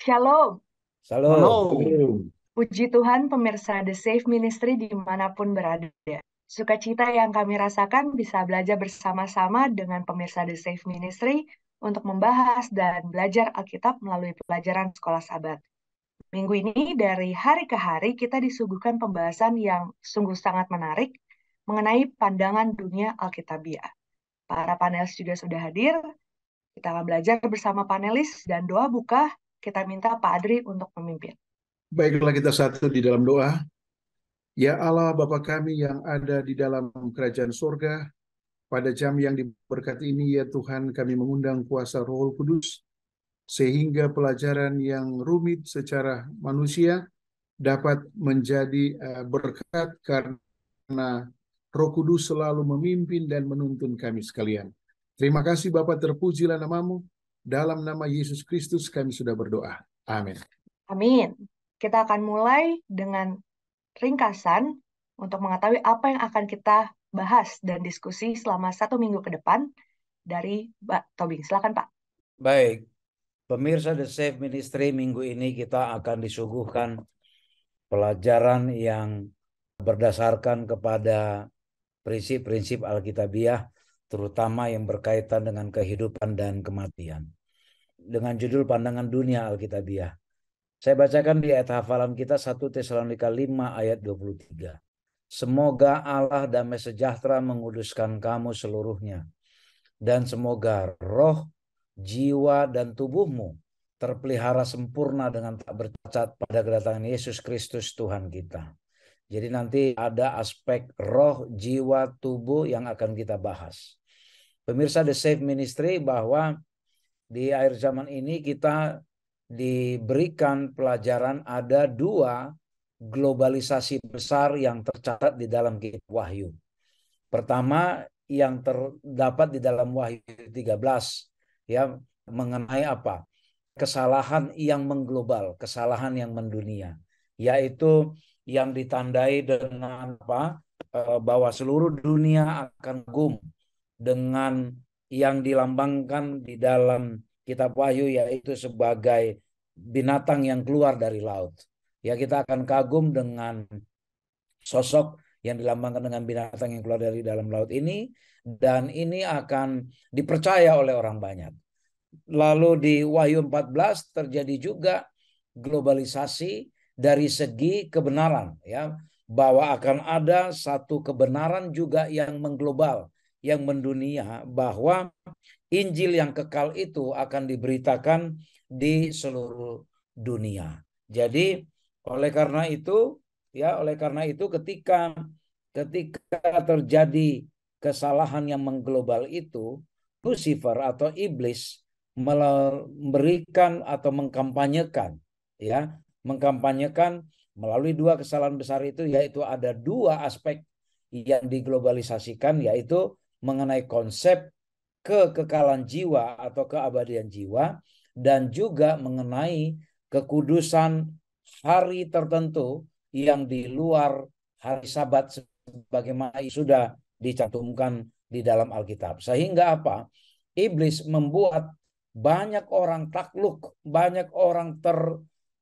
Shalom, Shalom. Halo. puji Tuhan pemirsa The Safe Ministry dimanapun berada. Sukacita yang kami rasakan bisa belajar bersama-sama dengan pemirsa The Safe Ministry untuk membahas dan belajar Alkitab melalui pelajaran Sekolah Sabat. Minggu ini dari hari ke hari kita disuguhkan pembahasan yang sungguh sangat menarik mengenai pandangan dunia Alkitabiah. Para panelis juga sudah hadir. Kita akan belajar bersama panelis dan doa buka kita minta Pak Adri untuk memimpin. Baiklah kita satu di dalam doa. Ya Allah Bapa kami yang ada di dalam kerajaan surga, pada jam yang diberkati ini ya Tuhan kami mengundang kuasa Roh Kudus, sehingga pelajaran yang rumit secara manusia dapat menjadi berkat karena Roh Kudus selalu memimpin dan menuntun kami sekalian. Terima kasih Bapa, terpujilah namamu. Dalam nama Yesus Kristus kami sudah berdoa. Amin. Amin. Kita akan mulai dengan ringkasan untuk mengetahui apa yang akan kita bahas dan diskusi selama 1 minggu ke depan dari Mbak Tobing. Silakan Pak. Baik, pemirsa The Safe Ministry, minggu ini kita akan disuguhkan pelajaran yang berdasarkan kepada prinsip-prinsip Alkitabiah, terutama yang berkaitan dengan kehidupan dan kematian. Dengan judul Pandangan Dunia Alkitabiah. Saya bacakan di ayat hafalan kita 1 Tesalonika 5 ayat 23. Semoga Allah damai sejahtera menguduskan kamu seluruhnya. Dan semoga roh, jiwa, dan tubuhmu terpelihara sempurna dengan tak bercacat pada kedatangan Yesus Kristus Tuhan kita. Jadi nanti ada aspek roh, jiwa, tubuh yang akan kita bahas. Pemirsa The Safe Ministry, bahwa di akhir zaman ini kita diberikan pelajaran ada 2 globalisasi besar yang tercatat di dalam kitab Wahyu. Pertama yang terdapat di dalam Wahyu 13 ya, mengenai apa? Kesalahan yang mengglobal, kesalahan yang mendunia, yaitu yang ditandai dengan apa? Bahwa seluruh dunia akan kagum dengan yang dilambangkan di dalam kitab Wahyu, yaitu sebagai binatang yang keluar dari laut. Ya, kita akan kagum dengan sosok yang dilambangkan dengan binatang yang keluar dari dalam laut ini, dan ini akan dipercaya oleh orang banyak. Lalu di Wahyu 14 terjadi juga globalisasi dari segi kebenaran, ya, bahwa akan ada satu kebenaran juga yang mengglobal, yang mendunia, bahwa Injil yang kekal itu akan diberitakan di seluruh dunia. Jadi oleh karena itu ketika terjadi kesalahan yang mengglobal itu, Lucifer atau iblis memberikan atau mengkampanyekan melalui 2 kesalahan besar itu, yaitu ada 2 aspek yang diglobalisasikan, yaitu mengenai konsep kekekalan jiwa atau keabadian jiwa, dan juga mengenai kekudusan hari tertentu yang di luar hari Sabat sebagaimana sudah dicantumkan di dalam Alkitab. Sehingga apa? Iblis membuat banyak orang takluk, banyak orang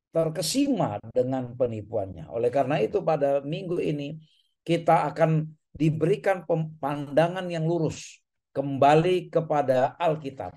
terkesima dengan penipuannya. Oleh karena itu pada minggu ini kita akan diberikan pandangan yang lurus kembali kepada Alkitab.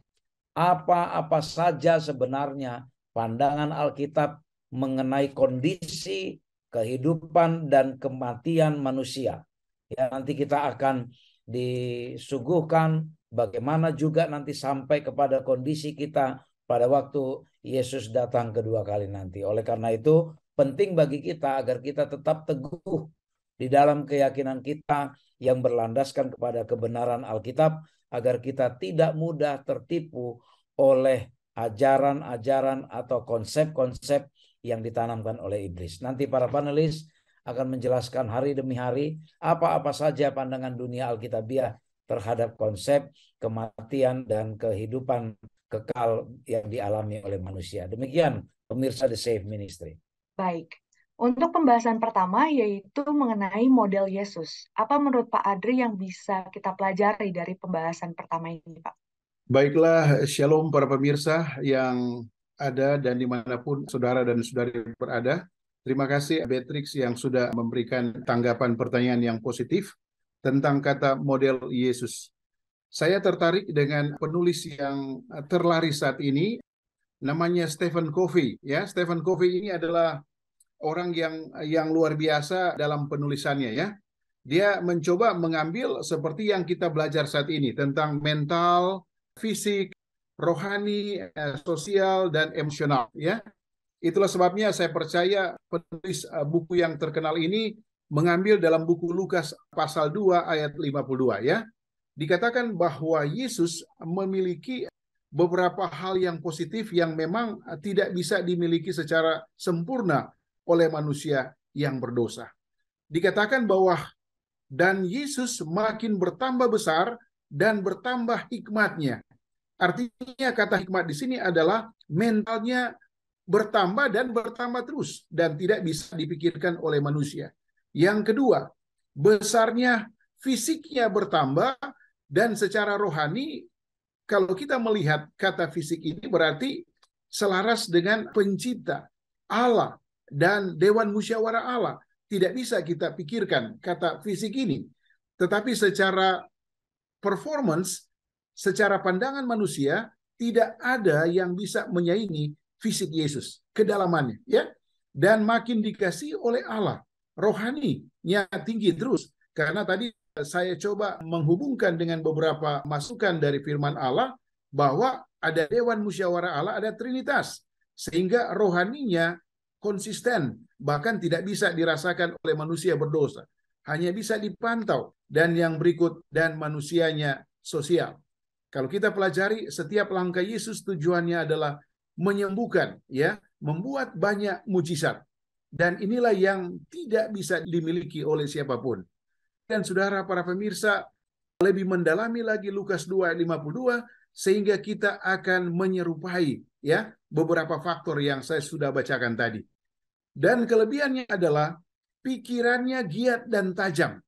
Apa-apa saja sebenarnya pandangan Alkitab mengenai kondisi kehidupan dan kematian manusia. Ya, nanti kita akan disuguhkan bagaimana juga nanti sampai kepada kondisi kita pada waktu Yesus datang kedua kali nanti. Oleh karena itu penting bagi kita agar kita tetap teguh di dalam keyakinan kita yang berlandaskan kepada kebenaran Alkitab, agar kita tidak mudah tertipu oleh ajaran-ajaran atau konsep-konsep yang ditanamkan oleh iblis. Nanti para panelis akan menjelaskan hari demi hari apa-apa saja pandangan dunia Alkitabiah terhadap konsep kematian dan kehidupan kekal yang dialami oleh manusia. Demikian pemirsa The Safe Ministry. Baik. Untuk pembahasan pertama yaitu mengenai model Yesus. Apa menurut Pak Adri yang bisa kita pelajari dari pembahasan pertama ini, Pak? Baiklah, shalom para pemirsa yang ada dan dimanapun saudara dan saudari berada. Terima kasih Beatrix yang sudah memberikan tanggapan pertanyaan yang positif tentang kata model Yesus. Saya tertarik dengan penulis yang terlaris saat ini, namanya Stephen Covey. Ya, Stephen Covey ini adalah orang yang luar biasa dalam penulisannya. Ya, dia mencoba mengambil seperti yang kita belajar saat ini tentang mental, fisik, rohani, sosial, dan emosional. Ya, itulah sebabnya saya percaya penulis buku yang terkenal ini mengambil dalam buku Lukas pasal 2 ayat 52. Ya, dikatakan bahwa Yesus memiliki beberapa hal yang positif yang memang tidak bisa dimiliki secara sempurna oleh manusia yang berdosa. Dikatakan bahwa dan Yesus makin bertambah besar dan bertambah hikmatnya. Artinya kata hikmat di sini adalah mentalnya bertambah dan bertambah terus dan tidak bisa dipikirkan oleh manusia. Yang kedua, besarnya fisiknya bertambah dan secara rohani, kalau kita melihat kata fisik ini berarti selaras dengan pencipta Allah dan Dewan Musyawarah Allah. Tidak bisa kita pikirkan kata fisik ini. Tetapi secara performance, secara pandangan manusia, tidak ada yang bisa menyaingi fisik Yesus, kedalamannya. Ya. Dan makin dikasih oleh Allah, rohaninya tinggi terus. Karena tadi saya coba menghubungkan dengan beberapa masukan dari firman Allah bahwa ada Dewan Musyawarah Allah, ada Trinitas, sehingga rohaninya konsisten, bahkan tidak bisa dirasakan oleh manusia berdosa, hanya bisa dipantau. Dan yang berikut, dan manusianya sosial. Kalau kita pelajari setiap langkah Yesus tujuannya adalah menyembuhkan, ya, membuat banyak mujizat, dan inilah yang tidak bisa dimiliki oleh siapapun. Dan saudara para pemirsa, lebih mendalami lagi Lukas 2 ayat 52 sehingga kita akan menyerupai, ya, beberapa faktor yang saya sudah bacakan tadi. Dan kelebihannya adalah pikirannya giat dan tajam,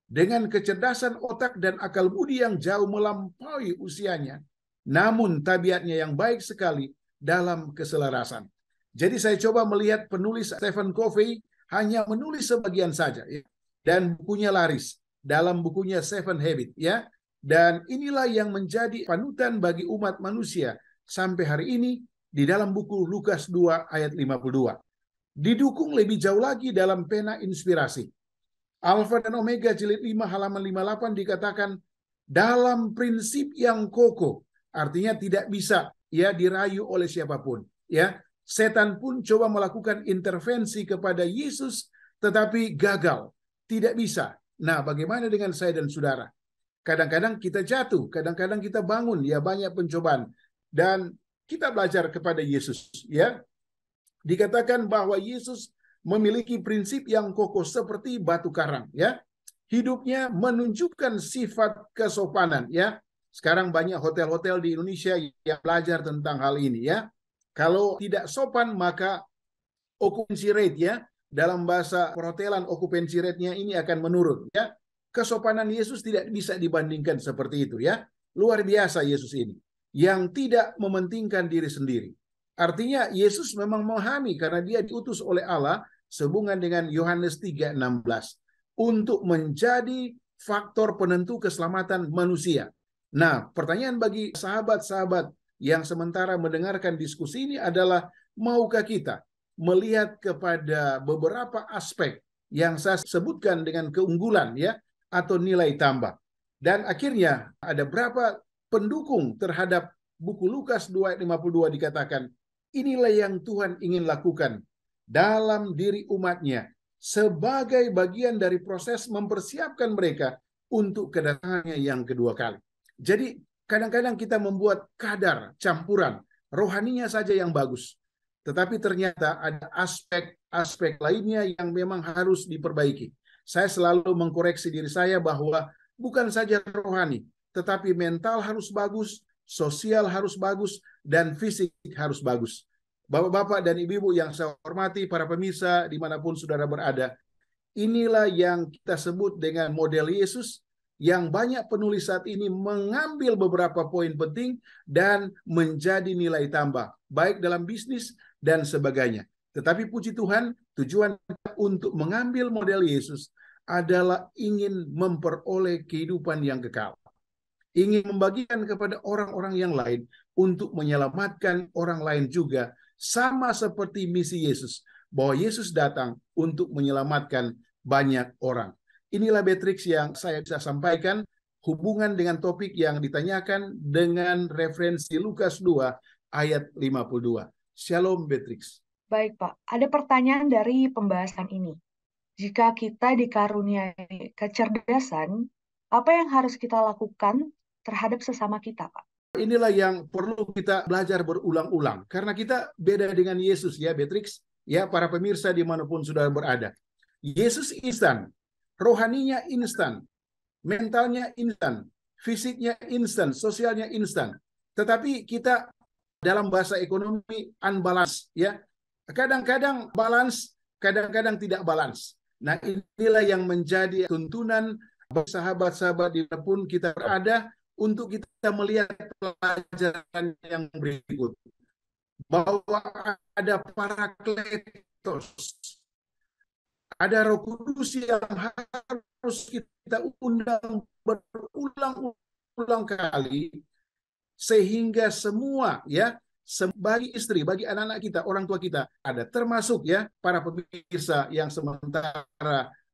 dengan kecerdasan otak dan akal budi yang jauh melampaui usianya, namun tabiatnya yang baik sekali dalam keselarasan. Jadi saya coba melihat penulis Stephen Covey hanya menulis sebagian saja, ya. Dan bukunya laris dalam bukunya Seven Habits, ya. Dan inilah yang menjadi panutan bagi umat manusia sampai hari ini di dalam buku Lukas 2 ayat 52. Didukung lebih jauh lagi dalam pena inspirasi. Alfa dan Omega jilid 5 halaman 58 dikatakan dalam prinsip yang kokoh, artinya tidak bisa, ya, dirayu oleh siapapun, ya. Setan pun coba melakukan intervensi kepada Yesus tetapi gagal. Tidak bisa. Nah, bagaimana dengan saya dan saudara? Kadang-kadang kita jatuh, kadang-kadang kita bangun, ya, banyak pencobaan. Dan kita belajar kepada Yesus, ya. Dikatakan bahwa Yesus memiliki prinsip yang kokoh seperti batu karang, ya. Hidupnya menunjukkan sifat kesopanan, ya. Sekarang banyak hotel-hotel di Indonesia yang belajar tentang hal ini, ya. Kalau tidak sopan maka occupancy rate, ya, dalam bahasa perhotelan occupancy rate-nya ini akan menurun, ya. Kesopanan Yesus tidak bisa dibandingkan seperti itu, ya. Luar biasa Yesus ini yang tidak mementingkan diri sendiri. Artinya Yesus memang memahami karena dia diutus oleh Allah sehubungan dengan Yohanes 3:16 untuk menjadi faktor penentu keselamatan manusia. Nah, pertanyaan bagi sahabat-sahabat yang sementara mendengarkan diskusi ini adalah, maukah kita melihat kepada beberapa aspek yang saya sebutkan dengan keunggulan, ya, atau nilai tambah. Dan akhirnya ada berapa pendukung terhadap buku Lukas 2 ayat 52 dikatakan, inilah yang Tuhan ingin lakukan dalam diri umatnya sebagai bagian dari proses mempersiapkan mereka untuk kedatangannya yang kedua kali. Jadi kadang-kadang kita membuat kadar campuran rohaninya saja yang bagus, tetapi ternyata ada aspek-aspek lainnya yang memang harus diperbaiki. Saya selalu mengkoreksi diri saya bahwa bukan saja rohani, tetapi mental harus bagus, sosial harus bagus, dan fisik harus bagus. Bapak-bapak dan ibu-ibu yang saya hormati, para pemirsa dimanapun saudara berada, inilah yang kita sebut dengan model Yesus yang banyak penulis saat ini mengambil beberapa poin penting dan menjadi nilai tambah, baik dalam bisnis dan sebagainya. Tetapi puji Tuhan, tujuan untuk mengambil model Yesus adalah ingin memperoleh kehidupan yang kekal. Ingin membagikan kepada orang-orang yang lain untuk menyelamatkan orang lain juga, sama seperti misi Yesus, bahwa Yesus datang untuk menyelamatkan banyak orang. Inilah Beatrix yang saya bisa sampaikan hubungan dengan topik yang ditanyakan dengan referensi Lukas 2 ayat 52. Shalom Beatrix. Baik, Pak. Ada pertanyaan dari pembahasan ini. Jika kita dikaruniai kecerdasan, apa yang harus kita lakukan terhadap sesama kita, Pak? Inilah yang perlu kita belajar berulang-ulang. Karena kita beda dengan Yesus ya, Beatrix. Ya, para pemirsa dimanapun sudah berada. Yesus instan, rohaninya instan, mentalnya instan, fisiknya instan, sosialnya instan. Tetapi kita dalam bahasa ekonomi unbalance ya. Kadang-kadang balance, kadang-kadang tidak balance. Nah, inilah yang menjadi tuntunan sahabat-sahabat dimanapun kita berada untuk kita melihat pelajaran yang berikut. Bahwa ada Parakletos, ada Roh Kudus yang harus kita undang berulang-ulang kali, sehingga semua ya, bagi istri, bagi anak-anak kita, orang tua kita ada, termasuk ya para pemirsa yang sementara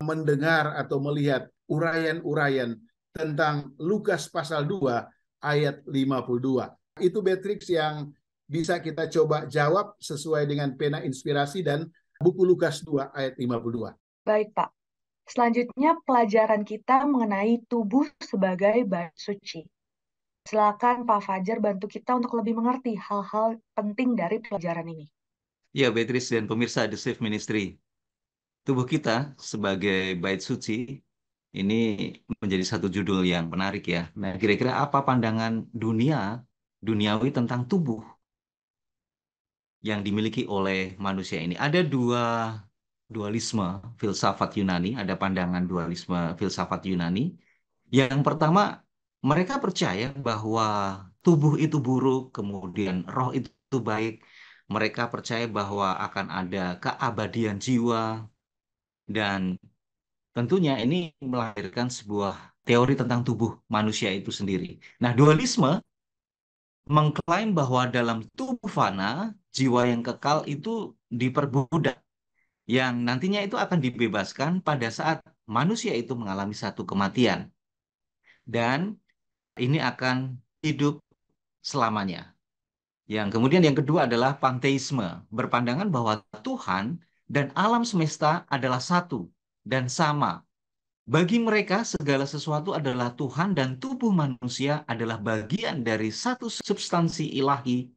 mendengar atau melihat uraian-uraian tentang Lukas pasal 2 ayat 52. Itu Beatrix yang bisa kita coba jawab sesuai dengan pena inspirasi dan buku Lukas 2 ayat 52. Baik, Pak. Selanjutnya pelajaran kita mengenai tubuh sebagai bait suci. Silakan Pak Fajar bantu kita untuk lebih mengerti hal-hal penting dari pelajaran ini. Ya, Beatrice dan pemirsa The Safe Ministry. Tubuh kita sebagai bait suci ini menjadi satu judul yang menarik ya. Nah, kira-kira apa pandangan duniawi tentang tubuh yang dimiliki oleh manusia ini? Ada dualisme filsafat Yunani, ada pandangan dualisme filsafat Yunani. Yang pertama, mereka percaya bahwa tubuh itu buruk, kemudian roh itu baik. Mereka percaya bahwa akan ada keabadian jiwa, dan tentunya ini melahirkan sebuah teori tentang tubuh manusia itu sendiri. Nah, dualisme mengklaim bahwa dalam tubuh fana, jiwa yang kekal itu diperbudak, yang nantinya itu akan dibebaskan pada saat manusia itu mengalami satu kematian. Dan ini akan hidup selamanya. Kemudian yang kedua adalah panteisme, berpandangan bahwa Tuhan dan alam semesta adalah satu dan sama. Bagi mereka segala sesuatu adalah Tuhan dan tubuh manusia adalah bagian dari satu substansi ilahi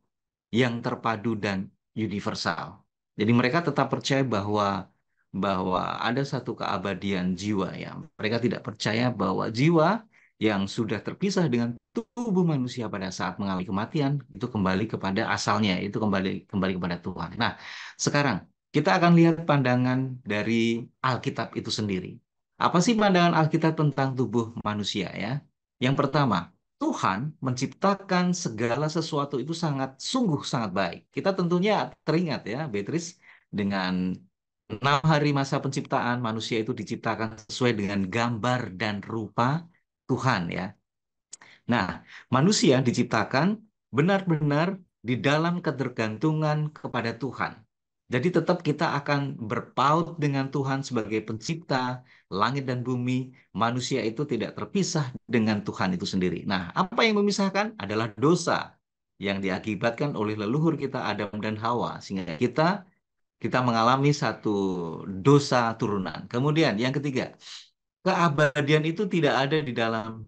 yang terpadu dan universal. Jadi mereka tetap percaya bahwa ada satu keabadian jiwa ya. Mereka tidak percaya bahwa jiwa yang sudah terpisah dengan tubuh manusia pada saat mengalami kematian itu kembali kepada asalnya, itu kembali kepada Tuhan. Nah, sekarang kita akan lihat pandangan dari Alkitab itu sendiri. Apa sih pandangan Alkitab tentang tubuh manusia ya? Yang pertama, Tuhan menciptakan segala sesuatu itu sungguh sangat baik. Kita tentunya teringat ya, Beatrice, dengan 6 hari masa penciptaan manusia itu diciptakan sesuai dengan gambar dan rupa Tuhan ya. Nah, manusia diciptakan benar-benar di dalam ketergantungan kepada Tuhan. Jadi tetap kita akan berpaut dengan Tuhan sebagai pencipta langit dan bumi. Manusia itu tidak terpisah dengan Tuhan itu sendiri. Nah, apa yang memisahkan adalah dosa yang diakibatkan oleh leluhur kita Adam dan Hawa. Sehingga kita mengalami satu dosa turunan. Kemudian yang ketiga, keabadian itu tidak ada di dalam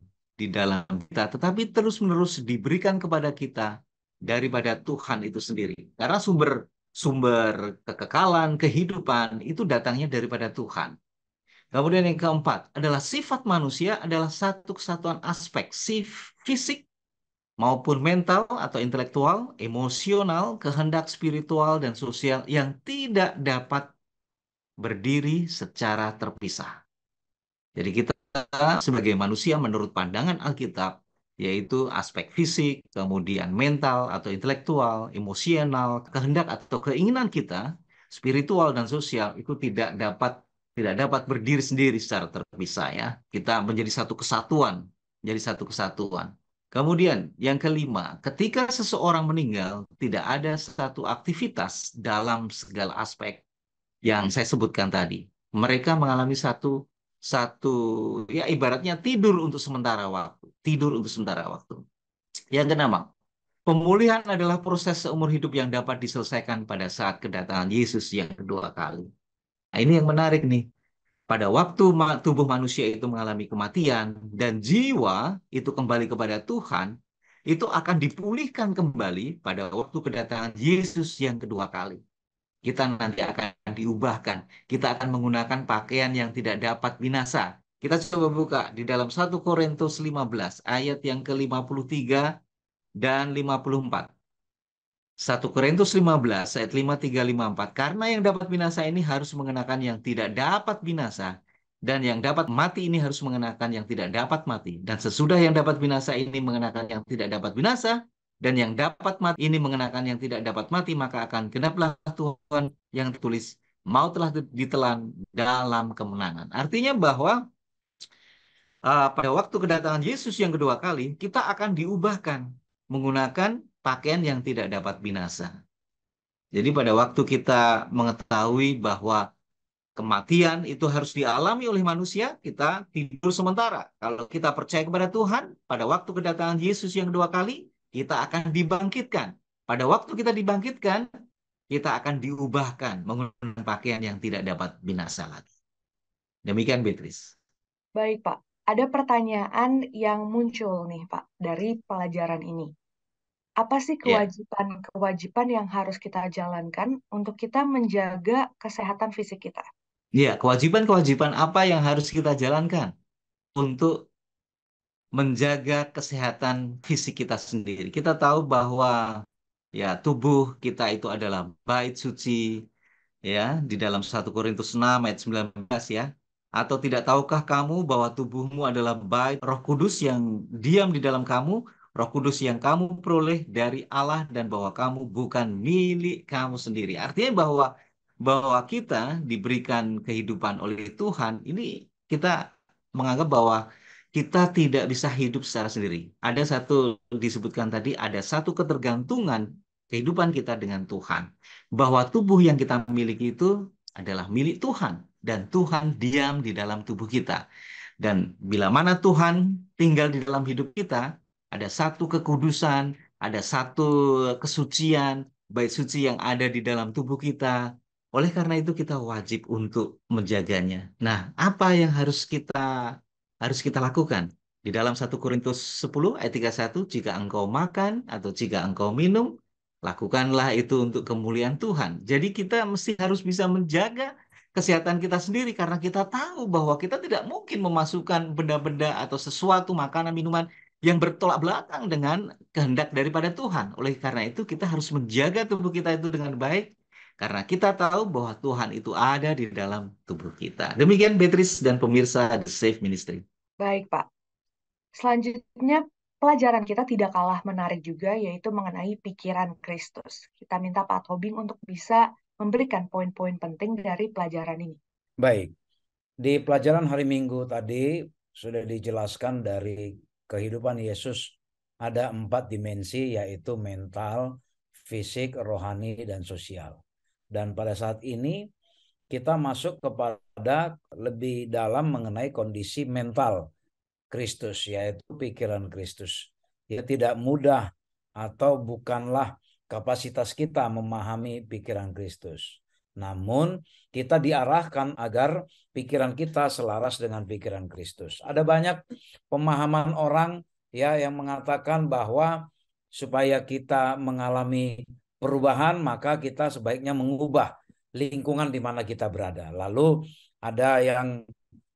kita, tetapi terus-menerus diberikan kepada kita daripada Tuhan itu sendiri. Karena sumber kekekalan, kehidupan itu datangnya daripada Tuhan. Kemudian yang keempat adalah sifat manusia adalah satu kesatuan aspek fisik maupun mental atau intelektual, emosional, kehendak spiritual dan sosial yang tidak dapat berdiri secara terpisah. Jadi kita sebagai manusia menurut pandangan Alkitab, yaitu aspek fisik, kemudian mental atau intelektual, emosional, kehendak atau keinginan kita, spiritual dan sosial itu tidak dapat berdiri sendiri secara terpisah ya. Kita menjadi satu kesatuan, menjadi satu kesatuan. Kemudian yang kelima, ketika seseorang meninggal, tidak ada satu aktivitas dalam segala aspek yang saya sebutkan tadi. Mereka mengalami satu satu ya ibaratnya tidur untuk sementara waktu, tidur untuk sementara waktu. Yang keenam, pemulihan adalah proses seumur hidup yang dapat diselesaikan pada saat kedatangan Yesus yang kedua kali. Nah, ini yang menarik nih. Pada waktu tubuh manusia itu mengalami kematian dan jiwa itu kembali kepada Tuhan, itu akan dipulihkan kembali pada waktu kedatangan Yesus yang kedua kali. Kita nanti akan diubahkan. Kita akan menggunakan pakaian yang tidak dapat binasa. Kita coba buka di dalam 1 Korintus 15 ayat yang ke-53 dan 54. 1 Korintus 15 ayat 53 54. Karena yang dapat binasa ini harus mengenakan yang tidak dapat binasa, dan yang dapat mati ini harus mengenakan yang tidak dapat mati. Dan sesudah yang dapat binasa ini mengenakan yang tidak dapat binasa, dan yang dapat mati ini mengenakan yang tidak dapat mati, maka akan genaplah Tuhan yang tertulis, maut telah ditelan dalam kemenangan. Artinya bahwa pada waktu kedatangan Yesus yang kedua kali, kita akan diubahkan menggunakan pakaian yang tidak dapat binasa. Jadi pada waktu kita mengetahui bahwa kematian itu harus dialami oleh manusia, kita tidur sementara. Kalau kita percaya kepada Tuhan, pada waktu kedatangan Yesus yang kedua kali, kita akan dibangkitkan. Pada waktu kita dibangkitkan, kita akan diubahkan menggunakan pakaian yang tidak dapat binasa lagi. Demikian, Beatrice. Baik, Pak. Ada pertanyaan yang muncul nih, Pak, dari pelajaran ini. Apa sih Ya, kewajiban yang harus kita jalankan untuk kita menjaga kesehatan fisik kita? ya, kewajiban-kewajiban apa yang harus kita jalankan untuk menjaga kesehatan fisik kita sendiri? Kita tahu bahwa ya tubuh kita itu adalah bait suci ya di dalam 1 Korintus 6 ayat 19 ya. Atau tidak tahukah kamu bahwa tubuhmu adalah bait Roh Kudus yang diam di dalam kamu, Roh Kudus yang kamu peroleh dari Allah dan bahwa kamu bukan milik kamu sendiri. Artinya bahwa kita diberikan kehidupan oleh Tuhan, ini kita menganggap bahwa kita tidak bisa hidup secara sendiri. Ada satu disebutkan tadi, ada satu ketergantungan kehidupan kita dengan Tuhan. Bahwa tubuh yang kita miliki itu adalah milik Tuhan. Dan Tuhan diam di dalam tubuh kita. Dan bila mana Tuhan tinggal di dalam hidup kita, ada satu kekudusan, ada satu kesucian, bait suci yang ada di dalam tubuh kita. Oleh karena itu kita wajib untuk menjaganya. Nah, apa yang harus kita lakukan? Di dalam 1 Korintus 10 ayat 31, jika engkau makan atau jika engkau minum, lakukanlah itu untuk kemuliaan Tuhan. Jadi kita mesti harus bisa menjaga kesehatan kita sendiri karena kita tahu bahwa kita tidak mungkin memasukkan benda-benda atau sesuatu makanan minuman yang bertolak belakang dengan kehendak daripada Tuhan. Oleh karena itu kita harus menjaga tubuh kita itu dengan baik karena kita tahu bahwa Tuhan itu ada di dalam tubuh kita. Demikian Beatrice dan pemirsa The Safe Ministry. Baik, Pak. Selanjutnya, pelajaran kita tidak kalah menarik juga, yaitu mengenai pikiran Kristus. Kita minta Pak Tobing untuk bisa memberikan poin-poin penting dari pelajaran ini. Baik, di pelajaran hari Minggu tadi sudah dijelaskan dari kehidupan Yesus ada 4 dimensi, yaitu mental, fisik, rohani, dan sosial. Dan pada saat ini kita masuk kepada lebih dalam mengenai kondisi mental Kristus, yaitu pikiran Kristus. Ya, tidak mudah atau bukanlah kapasitas kita memahami pikiran Kristus. Namun kita diarahkan agar pikiran kita selaras dengan pikiran Kristus. Ada banyak pemahaman orang ya yang mengatakan bahwa supaya kita mengalami perubahan maka kita sebaiknya mengubah lingkungan di mana kita berada. Lalu ada yang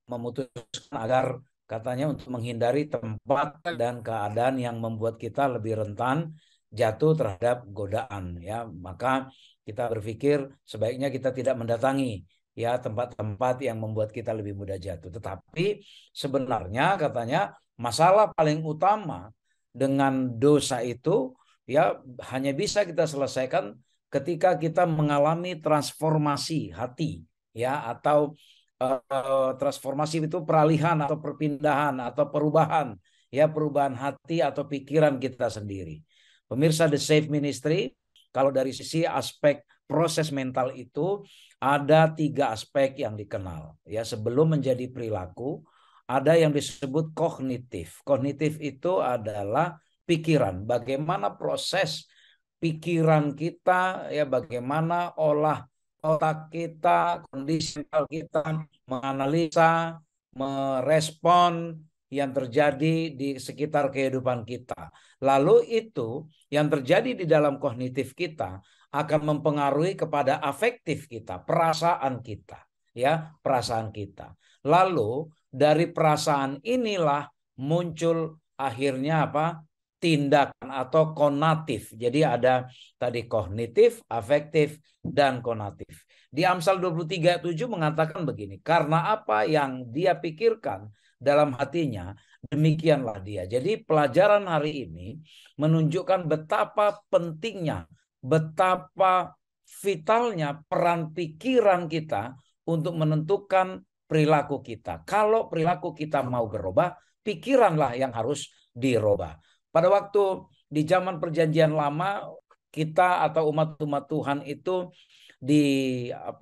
memutuskan agar katanya untuk menghindari tempat dan keadaan yang membuat kita lebih rentan jatuh terhadap godaan ya, maka kita berpikir sebaiknya kita tidak mendatangi ya tempat-tempat yang membuat kita lebih mudah jatuh. Tetapi sebenarnya katanya masalah paling utama dengan dosa itu ya hanya bisa kita selesaikan ketika kita mengalami transformasi hati, ya, atau transformasi itu peralihan atau perpindahan atau perubahan, ya, perubahan hati atau pikiran kita sendiri. Pemirsa The Safe Ministry, kalau dari sisi aspek proses mental itu ada 3 aspek yang dikenal, ya, sebelum menjadi perilaku. Ada yang disebut kognitif. Kognitif itu adalah pikiran, bagaimana proses pikiran kita, ya, bagaimana olah otak kita, kondisi mental kita menganalisa, merespon yang terjadi di sekitar kehidupan kita. Lalu itu yang terjadi di dalam kognitif kita akan mempengaruhi kepada afektif kita, perasaan kita, ya, perasaan kita. Lalu dari perasaan inilah muncul akhirnya apa? Tindakan atau konatif. Jadi ada tadi kognitif, afektif, dan konatif. Di Amsal 23:7 mengatakan begini, karena apa yang dia pikirkan dalam hatinya, demikianlah dia. Jadi pelajaran hari ini menunjukkan betapa pentingnya, betapa vitalnya peran pikiran kita untuk menentukan perilaku kita. Kalau perilaku kita mau berubah, pikiranlah yang harus dirubah. Pada waktu di zaman Perjanjian Lama, kita atau umat-umat Tuhan itu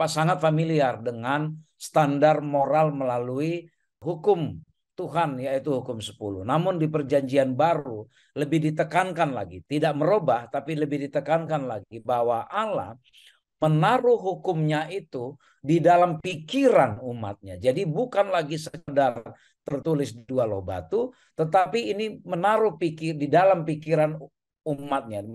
sangat familiar dengan standar moral melalui hukum Tuhan, yaitu hukum 10. Namun di Perjanjian Baru lebih ditekankan lagi, tidak merubah tapi lebih ditekankan lagi bahwa Allah menaruh hukumnya itu di dalam pikiran umatnya. Jadi bukan lagi sekedar tertulis 2 loh batu, tetapi ini menaruh di dalam pikiran umatnya,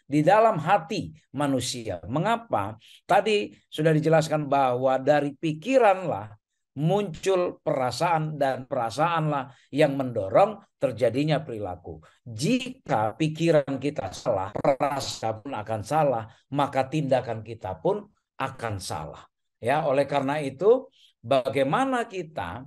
di dalam hati manusia. Mengapa? Tadi sudah dijelaskan bahwa dari pikiranlah muncul perasaan, dan perasaanlah yang mendorong terjadinya perilaku. Jika pikiran kita salah, perasaan pun akan salah, maka tindakan kita pun akan salah. Ya, oleh karena itu bagaimana kita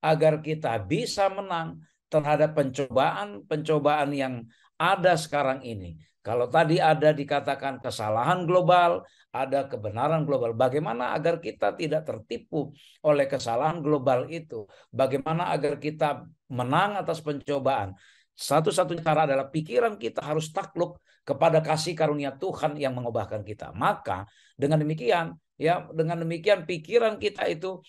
agar kita bisa menang terhadap pencobaan yang ada sekarang ini. Kalau tadi ada dikatakan kesalahan global, ada kebenaran global. Bagaimana agar kita tidak tertipu oleh kesalahan global itu? Bagaimana agar kita menang atas pencobaan? Satu-satunya cara adalah pikiran kita harus takluk kepada kasih karunia Tuhan yang mengubahkan kita. Maka dengan demikian pikiran kita itu,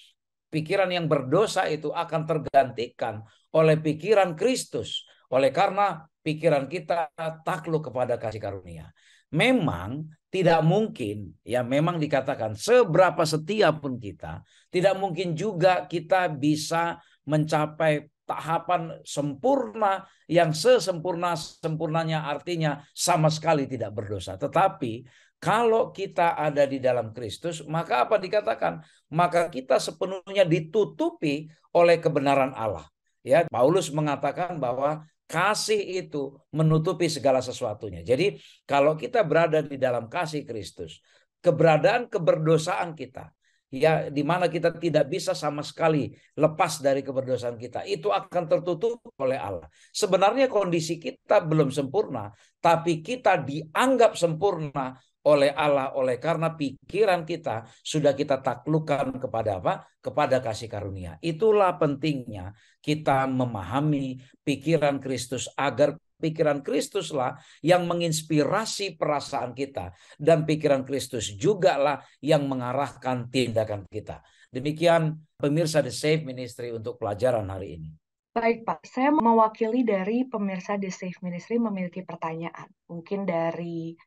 pikiran yang berdosa itu akan tergantikan oleh pikiran Kristus. Oleh karena pikiran kita takluk kepada kasih karunia. Memang tidak mungkin, ya, memang dikatakan seberapa setia pun kita, tidak mungkin juga kita bisa mencapai tahapan sempurna yang sesempurnanya, artinya sama sekali tidak berdosa. Tetapi kalau kita ada di dalam Kristus, maka apa dikatakan? Maka kita sepenuhnya ditutupi oleh kebenaran Allah. Ya, Paulus mengatakan bahwa kasih itu menutupi segala sesuatunya. Jadi kalau kita berada di dalam kasih Kristus, keberadaan keberdosaan kita, ya, di mana kita tidak bisa sama sekali lepas dari keberdosaan kita, itu akan tertutup oleh Allah. Sebenarnya kondisi kita belum sempurna, tapi kita dianggap sempurna oleh Allah, oleh karena pikiran kita sudah kita taklukkan kepada apa? Kepada kasih karunia. Itulah pentingnya kita memahami pikiran Kristus, agar pikiran Kristuslah yang menginspirasi perasaan kita, dan pikiran Kristus jugalah yang mengarahkan tindakan kita. Demikian pemirsa The Safe Ministry untuk pelajaran hari ini. Baik Pak, saya mewakili dari pemirsa The Safe Ministry memiliki pertanyaan. Mungkin dari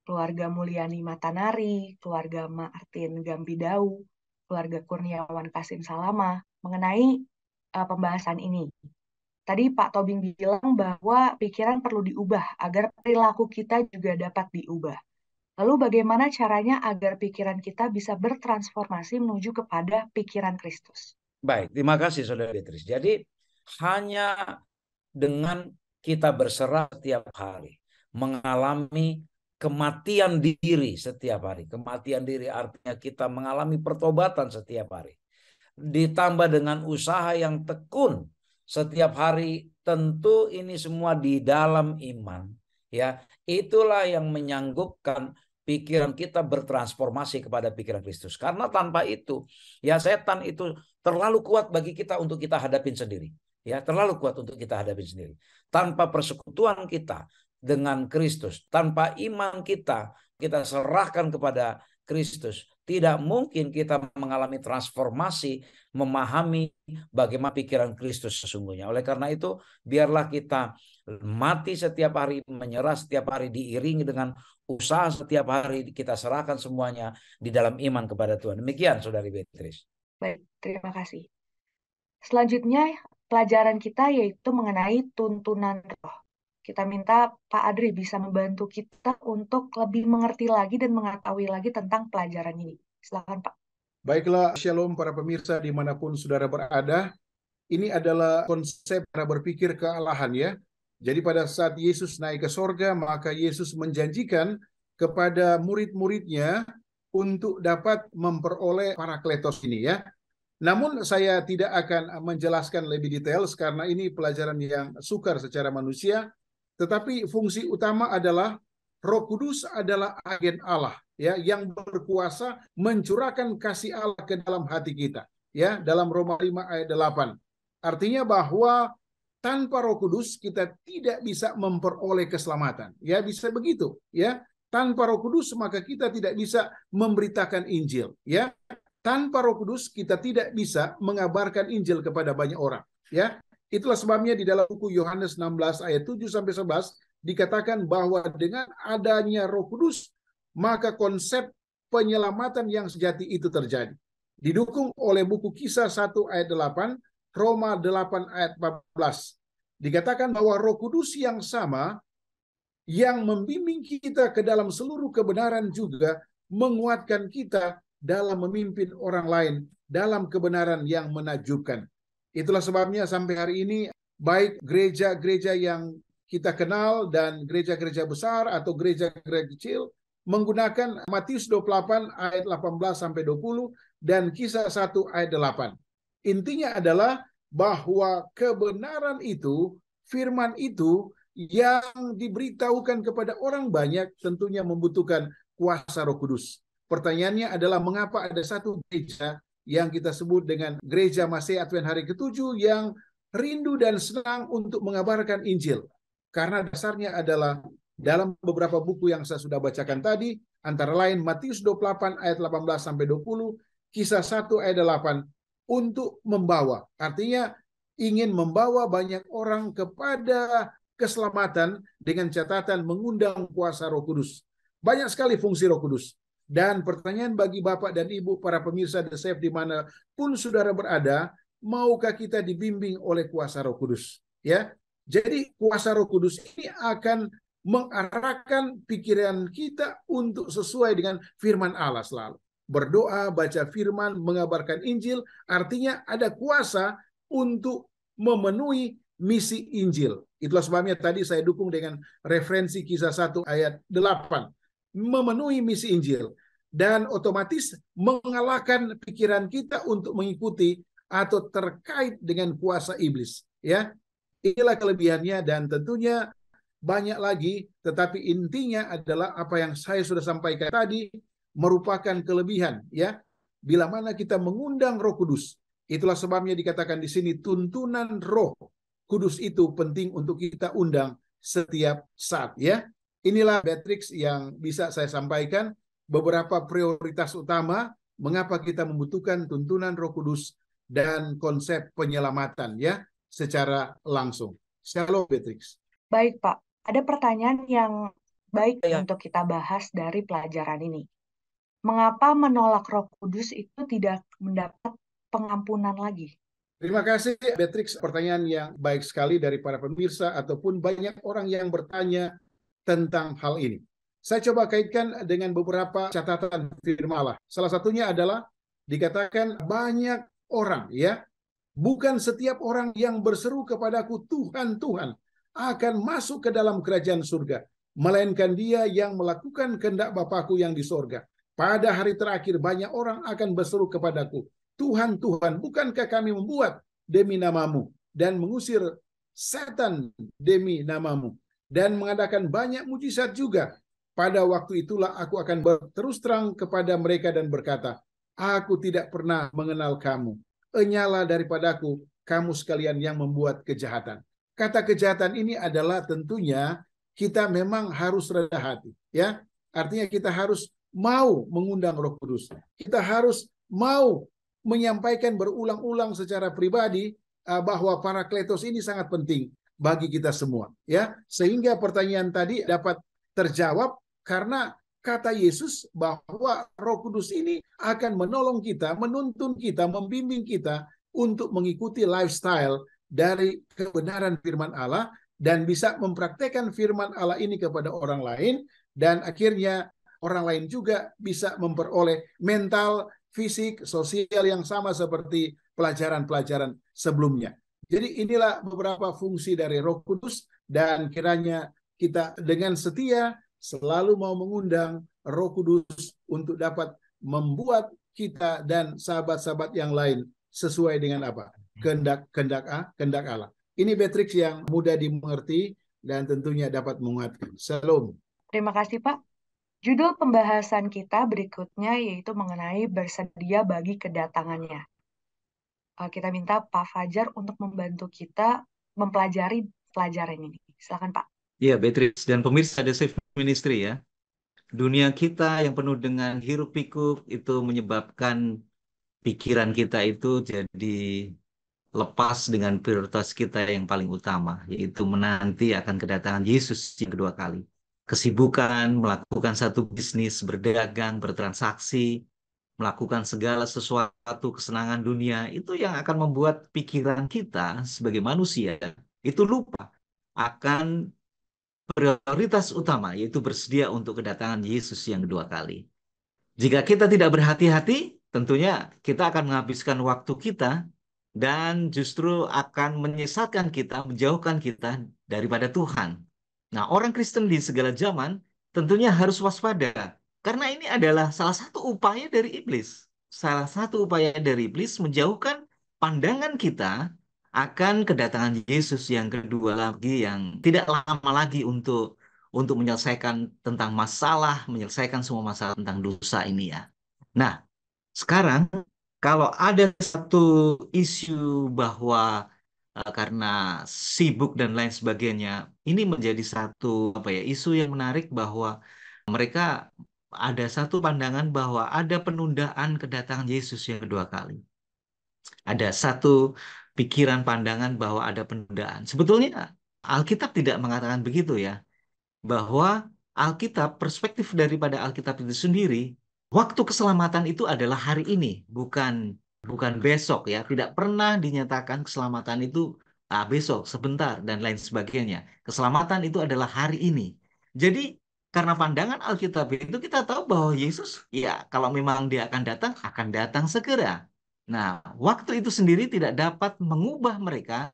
keluarga Mulyani Matanari, keluarga Martin Gambidau, keluarga Kurniawan Kasim Salama, mengenai pembahasan ini. Tadi Pak Tobing bilang bahwa pikiran perlu diubah agar perilaku kita juga dapat diubah. Lalu bagaimana caranya agar pikiran kita bisa bertransformasi menuju kepada pikiran Kristus? Baik, terima kasih Saudara Beatrice. Jadi hanya dengan kita berserah setiap hari, mengalami kematian diri setiap hari. Kematian diri artinya kita mengalami pertobatan setiap hari. Ditambah dengan usaha yang tekun setiap hari, tentu ini semua di dalam iman. Ya, itulah yang menyanggupkan pikiran kita bertransformasi kepada pikiran Kristus. Karena tanpa itu, ya setan itu terlalu kuat bagi kita untuk kita hadapin sendiri. Ya, terlalu kuat untuk kita hadapin sendiri. Tanpa persekutuan kita dengan Kristus, tanpa iman kita serahkan kepada Kristus, tidak mungkin kita mengalami transformasi, memahami bagaimana pikiran Kristus sesungguhnya. Oleh karena itu, biarlah kita mati setiap hari, menyerah setiap hari, diiringi dengan usaha setiap hari, kita serahkan semuanya di dalam iman kepada Tuhan. Demikian, Saudari Beatrice. Baik, terima kasih. Selanjutnya, pelajaran kita yaitu mengenai tuntunan roh. Kita minta Pak Adri bisa membantu kita untuk lebih mengerti lagi dan mengetahui lagi tentang pelajaran ini. Silakan, Pak. Baiklah, shalom para pemirsa dimanapun saudara berada. Ini adalah konsep cara berpikir kealahan ya. Jadi pada saat Yesus naik ke sorga, maka Yesus menjanjikan kepada murid-muridnya untuk dapat memperoleh Parakletos ini ya. Namun saya tidak akan menjelaskan lebih detail karena ini pelajaran yang sukar secara manusia. Tetapi fungsi utama adalah Roh Kudus adalah agen Allah ya yang berkuasa mencurahkan kasih Allah ke dalam hati kita ya, dalam Roma 5 ayat 8. Artinya bahwa tanpa Roh Kudus kita tidak bisa memperoleh keselamatan. Ya, bisa begitu ya. Tanpa Roh Kudus maka kita tidak bisa memberitakan Injil ya. Tanpa Roh Kudus kita tidak bisa mengabarkan Injil kepada banyak orang ya. Itulah sebabnya di dalam buku Yohanes 16 ayat 7 sampai 11 dikatakan bahwa dengan adanya Roh Kudus maka konsep penyelamatan yang sejati itu terjadi. Didukung oleh buku Kisah 1 ayat 8, Roma 8 ayat 14. Dikatakan bahwa Roh Kudus yang sama yang membimbing kita ke dalam seluruh kebenaran juga menguatkan kita dalam memimpin orang lain dalam kebenaran yang menakjubkan. Itulah sebabnya sampai hari ini baik gereja-gereja yang kita kenal dan gereja-gereja besar atau gereja-gereja kecil menggunakan Matius 28 ayat 18 sampai 20 dan Kisah 1 ayat 8. Intinya adalah bahwa kebenaran itu, firman itu yang diberitahukan kepada orang banyak tentunya membutuhkan kuasa Roh Kudus. Pertanyaannya adalah mengapa ada satu gereja yang kita sebut dengan Gereja Masih Advent Hari ke-7 yang rindu dan senang untuk mengabarkan Injil. Karena dasarnya adalah dalam beberapa buku yang saya sudah bacakan tadi, antara lain Matius 28 ayat 18 sampai 20, Kisah 1 ayat 8, untuk membawa. Artinya ingin membawa banyak orang kepada keselamatan dengan catatan mengundang kuasa Roh Kudus. Banyak sekali fungsi Roh Kudus. Dan pertanyaan bagi Bapak dan Ibu para pemirsa The Safe dimanapun saudara berada, maukah kita dibimbing oleh kuasa Roh Kudus? Ya, jadi kuasa Roh Kudus ini akan mengarahkan pikiran kita untuk sesuai dengan firman Allah selalu. Berdoa, baca firman, mengabarkan Injil, artinya ada kuasa untuk memenuhi misi Injil. Itulah sebabnya tadi saya dukung dengan referensi Kisah 1 ayat 8. Memenuhi misi Injil. Dan otomatis mengalahkan pikiran kita untuk mengikuti atau terkait dengan kuasa iblis. Ya, inilah kelebihannya dan tentunya banyak lagi, tetapi intinya adalah apa yang saya sudah sampaikan tadi merupakan kelebihan. Ya, bila mana kita mengundang Roh Kudus, itulah sebabnya dikatakan di sini tuntunan Roh Kudus itu penting untuk kita undang setiap saat. Ya, inilah Beatrix yang bisa saya sampaikan. Beberapa prioritas utama mengapa kita membutuhkan tuntunan Roh Kudus dan konsep penyelamatan ya secara langsung. Shalom Beatrix. Baik Pak, ada pertanyaan yang baik untuk kita bahas dari pelajaran ini. Mengapa menolak Roh Kudus itu tidak mendapat pengampunan lagi? Terima kasih Beatrix, pertanyaan yang baik sekali dari para pemirsa ataupun banyak orang yang bertanya tentang hal ini. Saya coba kaitkan dengan beberapa catatan firman Allah. Salah satunya adalah dikatakan banyak orang ya, bukan setiap orang yang berseru kepadaku Tuhan, Tuhan akan masuk ke dalam kerajaan surga, melainkan Dia yang melakukan kehendak Bapakku yang di sorga. Pada hari terakhir banyak orang akan berseru kepadaku, Tuhan, Tuhan, bukankah kami membuat demi namamu dan mengusir setan demi namamu dan mengadakan banyak mujizat juga? Pada waktu itulah aku akan berterus terang kepada mereka dan berkata, aku tidak pernah mengenal kamu. Enyalah daripadaku, kamu sekalian yang membuat kejahatan. Kata kejahatan ini adalah tentunya kita memang harus rendah hati, ya. Artinya kita harus mau mengundang Roh Kudus. Kita harus mau menyampaikan berulang-ulang secara pribadi bahwa Parakletos ini sangat penting bagi kita semua, ya. Sehingga pertanyaan tadi dapat terjawab karena kata Yesus bahwa Roh Kudus ini akan menolong kita, menuntun kita, membimbing kita untuk mengikuti lifestyle dari kebenaran firman Allah dan bisa mempraktekkan firman Allah ini kepada orang lain, dan akhirnya orang lain juga bisa memperoleh mental, fisik, sosial yang sama seperti pelajaran-pelajaran sebelumnya. Jadi inilah beberapa fungsi dari Roh Kudus, dan kiranya kita dengan setia selalu mau mengundang Roh Kudus untuk dapat membuat kita dan sahabat-sahabat yang lain sesuai dengan apa? Kehendak Allah. Ini Beatrix yang mudah dimengerti dan tentunya dapat menguatkan. Shalom. Terima kasih, Pak. Judul pembahasan kita berikutnya yaitu mengenai bersedia bagi kedatangannya. Kita minta Pak Fajar untuk membantu kita mempelajari pelajaran ini. Silakan, Pak. Ya, Beatrix dan pemirsa The Safe Ministry ya. Dunia kita yang penuh dengan hiruk pikuk itu menyebabkan pikiran kita itu jadi lepas dengan prioritas kita yang paling utama, yaitu menanti akan kedatangan Yesus yang kedua kali. Kesibukan, melakukan satu bisnis, berdagang, bertransaksi, melakukan segala sesuatu kesenangan dunia, itu yang akan membuat pikiran kita sebagai manusia itu lupa akan prioritas utama, yaitu bersedia untuk kedatangan Yesus yang kedua kali. Jika kita tidak berhati-hati, tentunya kita akan menghabiskan waktu kita dan justru akan menyesatkan kita, menjauhkan kita daripada Tuhan. Nah, orang Kristen di segala zaman tentunya harus waspada, karena ini adalah salah satu upaya dari iblis. Salah satu upaya dari iblis menjauhkan pandangan kita akan kedatangan Yesus yang kedua lagi, yang tidak lama lagi untuk menyelesaikan tentang masalah, menyelesaikan semua masalah tentang dosa ini ya. Nah, sekarang kalau ada satu isu bahwa karena sibuk dan lain sebagainya, ini menjadi satu isu yang menarik bahwa mereka ada satu pandangan bahwa ada penundaan kedatangan Yesus yang kedua kali. Ada satu pikiran pandangan bahwa ada penundaan. Sebetulnya Alkitab tidak mengatakan begitu ya. Bahwa Alkitab, perspektif daripada Alkitab itu sendiri, waktu keselamatan itu adalah hari ini, bukan besok ya. Tidak pernah dinyatakan keselamatan itu besok, sebentar, dan lain sebagainya. Keselamatan itu adalah hari ini. Jadi, karena pandangan Alkitab itu kita tahu bahwa Yesus, ya kalau memang dia akan datang segera. Nah, waktu itu sendiri tidak dapat mengubah mereka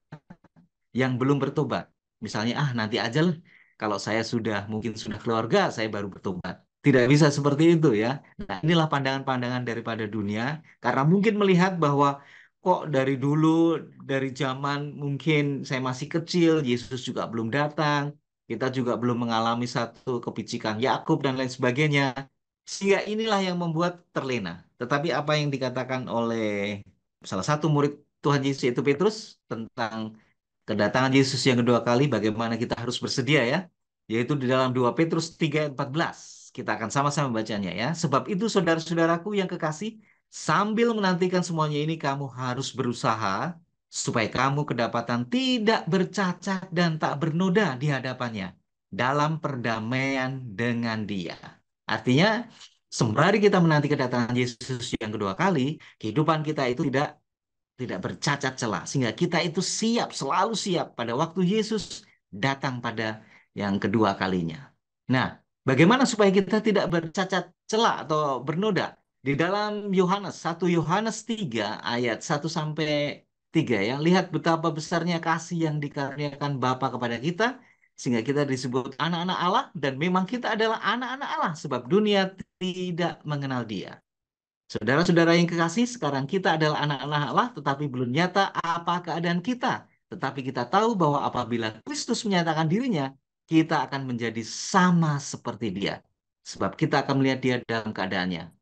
yang belum bertobat. Misalnya, nanti aja lah. Kalau saya mungkin sudah keluarga, saya baru bertobat. Tidak bisa seperti itu ya. Nah, inilah pandangan-pandangan daripada dunia. Karena mungkin melihat bahwa kok dari dulu, dari zaman mungkin saya masih kecil, Yesus juga belum datang. Kita juga belum mengalami satu kepicikan Yakub dan lain sebagainya. Sehingga inilah yang membuat terlena. Tetapi apa yang dikatakan oleh salah satu murid Tuhan Yesus, yaitu Petrus, tentang kedatangan Yesus yang kedua kali, bagaimana kita harus bersedia ya. Yaitu di dalam 2 Petrus 3:14. Kita akan sama-sama bacanya ya. Sebab itu saudara-saudaraku yang kekasih, sambil menantikan semuanya ini kamu harus berusaha supaya kamu kedapatan tidak bercacat dan tak bernoda di hadapannya dalam perdamaian dengan Dia. Artinya, sembari kita menanti kedatangan Yesus yang kedua kali, kehidupan kita itu tidak bercacat celah, sehingga kita itu selalu siap pada waktu Yesus datang pada yang kedua kalinya. Nah, bagaimana supaya kita tidak bercacat celah atau bernoda? Di dalam 1 Yohanes 3 ayat 1-3 ya, lihat betapa besarnya kasih yang dikaruniakan Bapa kepada kita, sehingga kita disebut anak-anak Allah, dan memang kita adalah anak-anak Allah sebab dunia tidak mengenal Dia. Saudara-saudara yang kekasih, sekarang kita adalah anak-anak Allah, tetapi belum nyata apa keadaan kita. Tetapi kita tahu bahwa apabila Kristus menyatakan dirinya, kita akan menjadi sama seperti Dia. Sebab kita akan melihat Dia dalam keadaannya.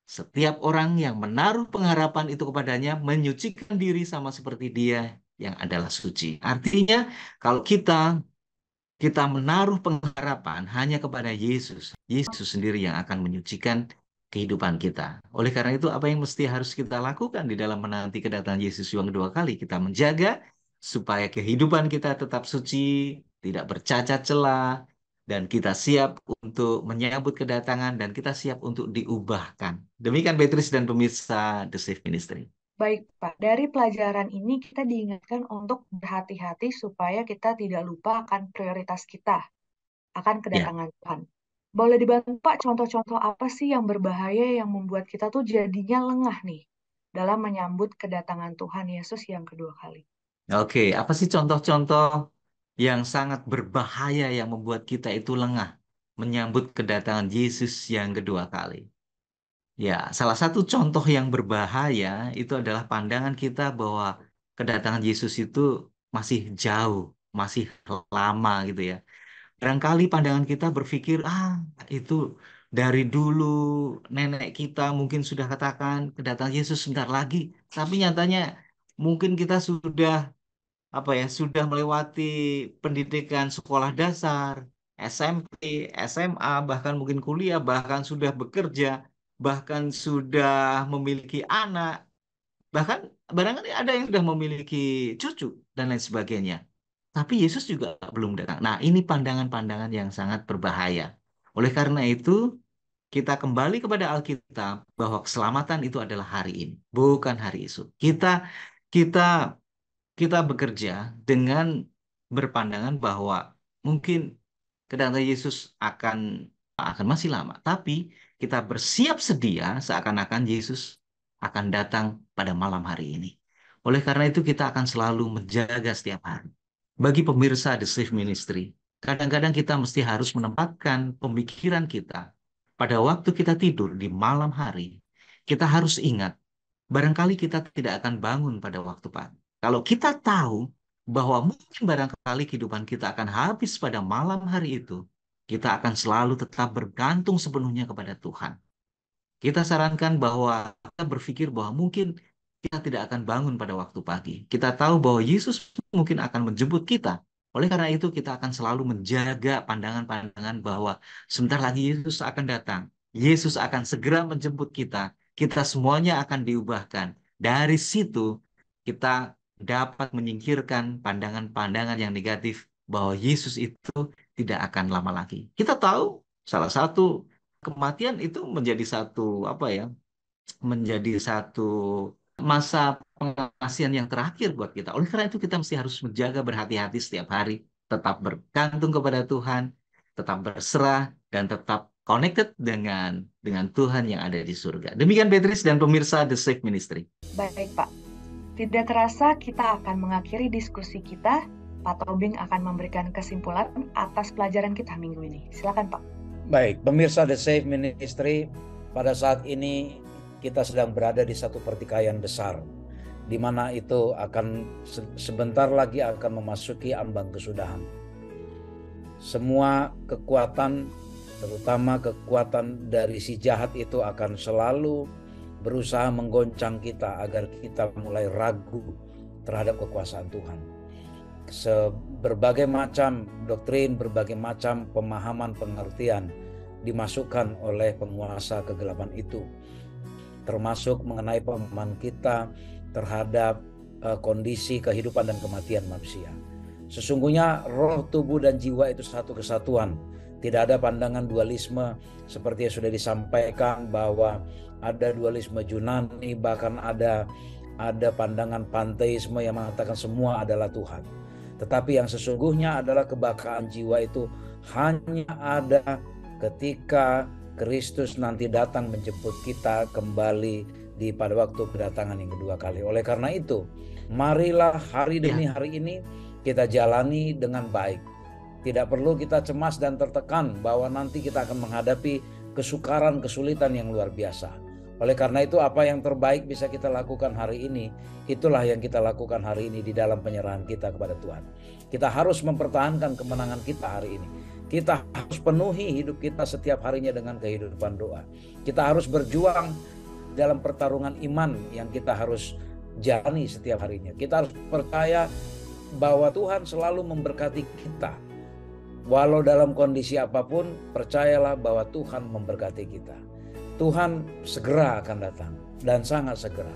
Setiap orang yang menaruh pengharapan itu kepadanya menyucikan diri sama seperti Dia yang adalah suci. Artinya, kalau kita menaruh pengharapan hanya kepada Yesus, Yesus sendiri yang akan menyucikan kehidupan kita. Oleh karena itu, apa yang mesti harus kita lakukan di dalam menanti kedatangan Yesus yang kedua kali? Kita menjaga supaya kehidupan kita tetap suci, tidak bercacat celah, dan kita siap untuk menyambut kedatangan, dan kita siap untuk diubahkan. Demikian Beatrice dan pemirsa The Safe Ministry. Baik, Pak. Dari pelajaran ini kita diingatkan untuk berhati-hati supaya kita tidak lupa akan prioritas kita, akan Ya. kedatangan Tuhan. Boleh dibantu, Pak, contoh-contoh apa sih yang berbahaya yang membuat kita tuh jadinya lengah nih dalam menyambut kedatangan Tuhan Yesus yang kedua kali? Oke, apa sih contoh-contoh yang sangat berbahaya yang membuat kita itu lengah menyambut kedatangan Yesus yang kedua kali? Ya, salah satu contoh yang berbahaya itu adalah pandangan kita bahwa kedatangan Yesus itu masih jauh, masih lama gitu ya. Barangkali pandangan kita berpikir, itu dari dulu nenek kita mungkin sudah katakan kedatangan Yesus sebentar lagi. Tapi nyatanya mungkin kita sudah melewati pendidikan sekolah dasar, SMP, SMA, bahkan mungkin kuliah, bahkan sudah bekerja, bahkan sudah memiliki anak, bahkan barangkali ada yang sudah memiliki cucu dan lain sebagainya. Tapi Yesus juga belum datang. Nah, ini pandangan-pandangan yang sangat berbahaya. Oleh karena itu, kita kembali kepada Alkitab bahwa keselamatan itu adalah hari ini, bukan hari esok. Kita kita bekerja dengan berpandangan bahwa mungkin kedatangan Yesus akan masih lama, tapi kita bersiap sedia seakan-akan Yesus akan datang pada malam hari ini. Oleh karena itu kita akan selalu menjaga setiap hari. Bagi pemirsa The Safe Ministry, kadang-kadang kita mesti harus menempatkan pemikiran kita pada waktu kita tidur di malam hari. Kita harus ingat, barangkali kita tidak akan bangun pada waktu pagi. Kalau kita tahu bahwa mungkin barangkali kehidupan kita akan habis pada malam hari itu, kita akan selalu tetap bergantung sepenuhnya kepada Tuhan. Kita sarankan bahwa kita berpikir bahwa mungkin kita tidak akan bangun pada waktu pagi. Kita tahu bahwa Yesus mungkin akan menjemput kita. Oleh karena itu kita akan selalu menjaga pandangan-pandangan bahwa sebentar lagi Yesus akan datang. Yesus akan segera menjemput kita. Kita semuanya akan diubahkan. Dari situ kita dapat menyingkirkan pandangan-pandangan yang negatif bahwa Yesus itu tidak akan lama lagi. Kita tahu salah satu kematian itu menjadi satu masa pengasihan yang terakhir buat kita. Oleh karena itu kita mesti harus menjaga berhati-hati setiap hari, tetap bergantung kepada Tuhan, tetap berserah, dan tetap connected dengan Tuhan yang ada di surga. Demikian Beatrice dan pemirsa The Safe Ministry. Baik, Pak. Tidak terasa kita akan mengakhiri diskusi kita. Pak Tobing akan memberikan kesimpulan atas pelajaran kita minggu ini. Silakan, Pak. Baik, pemirsa The Safe Ministry, pada saat ini kita sedang berada di satu pertikaian besar, di mana itu akan sebentar lagi akan memasuki ambang kesudahan. Semua kekuatan, terutama kekuatan dari si jahat itu akan selalu berusaha menggoncang kita agar kita mulai ragu terhadap kekuasaan Tuhan. Berbagai macam doktrin, berbagai macam pemahaman, pengertian dimasukkan oleh penguasa kegelapan itu, termasuk mengenai pemahaman kita terhadap kondisi kehidupan dan kematian manusia. Sesungguhnya roh, tubuh, dan jiwa itu satu kesatuan. Tidak ada pandangan dualisme seperti yang sudah disampaikan bahwa ada dualisme Yunani, bahkan ada pandangan panteisme yang mengatakan semua adalah Tuhan. Tetapi yang sesungguhnya adalah kebakaan jiwa itu hanya ada ketika Kristus nanti datang menjemput kita kembali pada waktu kedatangan yang kedua kali. Oleh karena itu, marilah hari demi hari ini kita jalani dengan baik. Tidak perlu kita cemas dan tertekan bahwa nanti kita akan menghadapi kesukaran, kesulitan yang luar biasa. Oleh karena itu, apa yang terbaik bisa kita lakukan hari ini, itulah yang kita lakukan hari ini di dalam penyerahan kita kepada Tuhan. Kita harus mempertahankan kemenangan kita hari ini. Kita harus penuhi hidup kita setiap harinya dengan kehidupan doa. Kita harus berjuang dalam pertarungan iman yang kita harus jalani setiap harinya. Kita harus percaya bahwa Tuhan selalu memberkati kita. Walau dalam kondisi apapun, percayalah bahwa Tuhan memberkati kita. Tuhan segera akan datang dan sangat segera.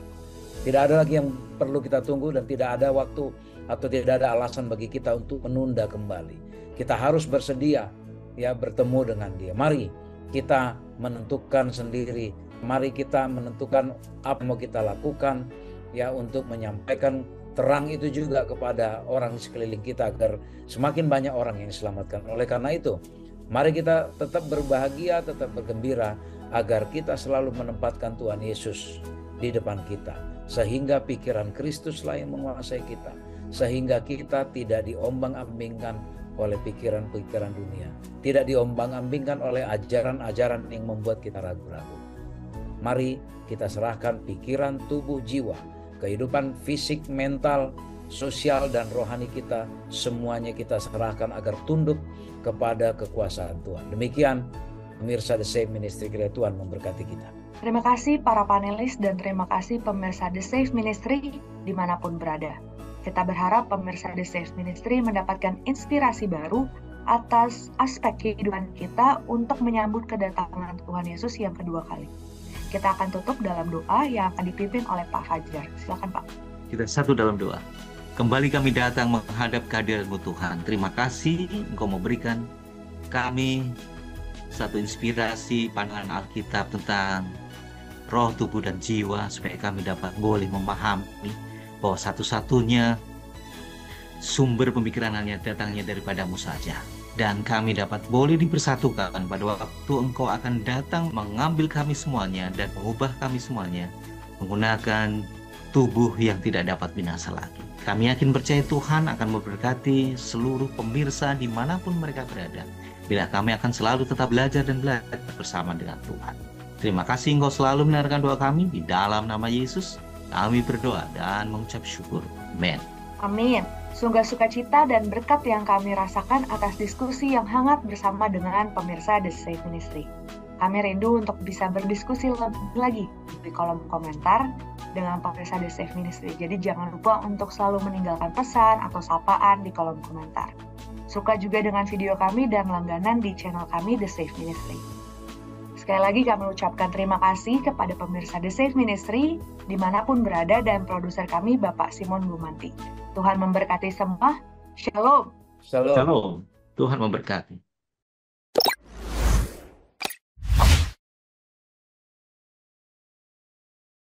Tidak ada lagi yang perlu kita tunggu dan tidak ada waktu atau tidak ada alasan bagi kita untuk menunda kembali. Kita harus bersedia ya bertemu dengan Dia. Mari kita menentukan sendiri. Mari kita menentukan apa yang mau kita lakukan ya untuk menyampaikan terang itu juga kepada orang di sekeliling kita agar semakin banyak orang yang diselamatkan. Oleh karena itu, mari kita tetap berbahagia, tetap bergembira agar kita selalu menempatkan Tuhan Yesus di depan kita. Sehingga pikiran Kristuslah yang menguasai kita. Sehingga kita tidak diombang-ambingkan oleh pikiran-pikiran dunia. Tidak diombang-ambingkan oleh ajaran-ajaran yang membuat kita ragu-ragu. Mari kita serahkan pikiran, tubuh, jiwa, kehidupan fisik, mental, sosial, dan rohani kita, semuanya kita serahkan agar tunduk kepada kekuasaan Tuhan. Demikian pemirsa The Safe Ministry, kiranya Tuhan memberkati kita. Terima kasih para panelis dan terima kasih pemirsa The Safe Ministry dimanapun berada. Kita berharap pemirsa The Safe Ministry mendapatkan inspirasi baru atas aspek kehidupan kita untuk menyambut kedatangan Tuhan Yesus yang kedua kali. Kita akan tutup dalam doa yang akan dipimpin oleh Pak Fajar. Silakan Pak. Kita satu dalam doa. Kembali kami datang menghadap kehadirat-Mu Tuhan. Terima kasih Engkau memberikan kami satu inspirasi pandangan Alkitab tentang roh, tubuh, dan jiwa supaya kami dapat boleh memahami bahwa satu-satunya sumber pemikiran hanya datangnya daripada-Mu saja. Dan kami dapat boleh dipersatukan pada waktu Engkau akan datang mengambil kami semuanya dan mengubah kami semuanya menggunakan tubuh yang tidak dapat binasa lagi. Kami yakin percaya Tuhan akan memberkati seluruh pemirsa dimanapun mereka berada. Bila kami akan selalu tetap belajar dan belajar bersama dengan Tuhan. Terima kasih Engkau selalu mendengarkan doa kami. Di dalam nama Yesus kami berdoa dan mengucap syukur. Amin. Amin. Sungguh sukacita dan berkat yang kami rasakan atas diskusi yang hangat bersama dengan pemirsa The Safe Ministry. Kami rindu untuk bisa berdiskusi lebih lagi di kolom komentar dengan pemirsa The Safe Ministry. Jadi jangan lupa untuk selalu meninggalkan pesan atau sapaan di kolom komentar. Suka juga dengan video kami dan langganan di channel kami The Safe Ministry. Sekali lagi kami ucapkan terima kasih kepada pemirsa The Safe Ministry dimanapun berada dan produser kami Bapak Simon Bumanti. Tuhan memberkati semua. Shalom. Shalom. Shalom. Tuhan memberkati.